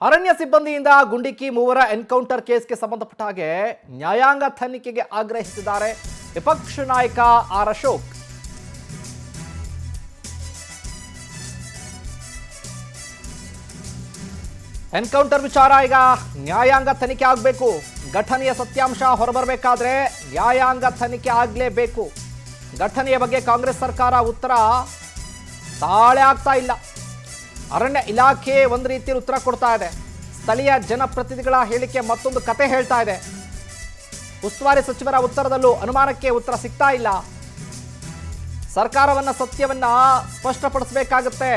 ಅರಣ್ಯ ಸಿಬ್ಬಂದಿಯಿಂದ ಗುಂಡಿಕ್ಕಿ ಮೂವರ ಎನ್ಕೌಂಟರ್ ಕೇಸ್ಗೆ ಸಂಬಂಧಪಟ್ಟ ಹಾಗೆ ನ್ಯಾಯಾಂಗ ತನಿಖೆಗೆ ಆಗ್ರಹಿಸಿದ್ದಾರೆ ವಿಪಕ್ಷ ನಾಯಕ ಆರ್ ಅಶೋಕ್. ಎನ್ಕೌಂಟರ್ ವಿಚಾರ ಈಗ ನ್ಯಾಯಾಂಗ ತನಿಖೆ ಆಗಬೇಕು. ಘಟನೆಯ ಸತ್ಯಾಂಶ ಹೊರಬರಬೇಕಾದ್ರೆ ನ್ಯಾಯಾಂಗ ತನಿಖೆ ಆಗಲೇಬೇಕು. ಘಟನೆಯ ಬಗ್ಗೆ ಕಾಂಗ್ರೆಸ್ ಸರ್ಕಾರ ಉತ್ತರ ತಾಳೆ ಆಗ್ತಾ ಇಲ್ಲ. ಅರಣ್ಯ ಇಲಾಖೆ ಒಂದು ರೀತಿಯಲ್ಲಿ ಉತ್ತರ ಕೊಡ್ತಾ ಇದೆ. ಸ್ಥಳೀಯ ಜನಪ್ರತಿನಿಧಿಗಳ ಹೇಳಿಕೆ ಮತ್ತೊಂದು ಕತೆ ಹೇಳ್ತಾ ಇದೆ. ಉಸ್ತುವಾರಿ ಸಚಿವರ ಉತ್ತರದಲ್ಲೂ ಅನುಮಾನಕ್ಕೆ ಉತ್ತರ ಸಿಗ್ತಾ ಇಲ್ಲ. ಸರ್ಕಾರವನ್ನ ಸತ್ಯವನ್ನ ಸ್ಪಷ್ಟಪಡಿಸಬೇಕಾಗುತ್ತೆ.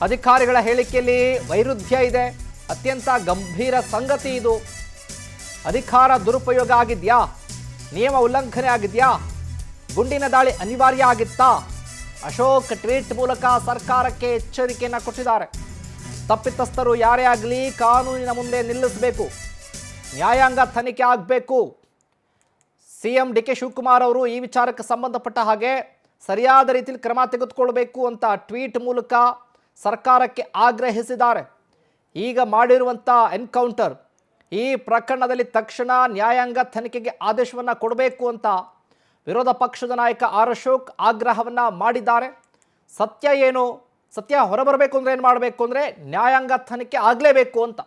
ಅಧಿಕಾರಿಗಳ ಹೇಳಿಕೆಯಲ್ಲಿ ವೈರುಧ್ಯ ಇದೆ. ಅತ್ಯಂತ ಗಂಭೀರ ಸಂಗತಿ ಇದು. ಅಧಿಕಾರ ದುರುಪಯೋಗ ಆಗಿದೆಯಾ? ನಿಯಮ ಉಲ್ಲಂಘನೆ ಆಗಿದೆಯಾ? ಗುಂಡಿನ ದಾಳಿ ಅನಿವಾರ್ಯ ಆಗಿತ್ತಾ? ಅಶೋಕ್ ಟ್ವೀಟ್ ಮೂಲಕ ಸರ್ಕಾರಕ್ಕೆ ಎಚ್ಚರಿಕೆಯನ್ನು ಕೊಟ್ಟಿದ್ದಾರೆ. ತಪ್ಪಿತಸ್ಥರು ಯಾರೇ ಆಗಲಿ ಕಾನೂನಿನ ಮುಂದೆ ನಿಲ್ಲಿಸಬೇಕು. ನ್ಯಾಯಾಂಗ ತನಿಖೆ ಆಗಬೇಕು. ಸಿಎಂ ಡಿ.ಕೆ. ಶಿವಕುಮಾರ್ ಅವರು ಈ ವಿಚಾರಕ್ಕೆ ಸಂಬಂಧಪಟ್ಟ ಹಾಗೆ ಸರಿಯಾದ ರೀತಿಯಲ್ಲಿ ಕ್ರಮ ತೆಗೆದುಕೊಳ್ಳಬೇಕು ಅಂತ ಟ್ವೀಟ್ ಮೂಲಕ ಸರ್ಕಾರಕ್ಕೆ ಆಗ್ರಹಿಸಿದ್ದಾರೆ. ಈಗ ಮಾಡಿರುವಂಥ ಎನ್ಕೌಂಟರ್ ಈ ಪ್ರಕರಣದಲ್ಲಿ ತಕ್ಷಣ ನ್ಯಾಯಾಂಗ ತನಿಖೆಗೆ ಆದೇಶವನ್ನು ಕೊಡಬೇಕು ಅಂತ ವಿರೋಧ ಪಕ್ಷದ ನಾಯಕ ಆರ್ ಅಶೋಕ್ ಆಗ್ರಹವನ್ನು ಮಾಡಿದ್ದಾರೆ. ಸತ್ಯ ಏನು? ಸತ್ಯ ಹೊರಬರಬೇಕು ಅಂದರೆ ಏನು ಮಾಡಬೇಕು ಅಂದರೆ ನ್ಯಾಯಾಂಗ ತನಿಖೆ ಆಗಲೇಬೇಕು ಅಂತ.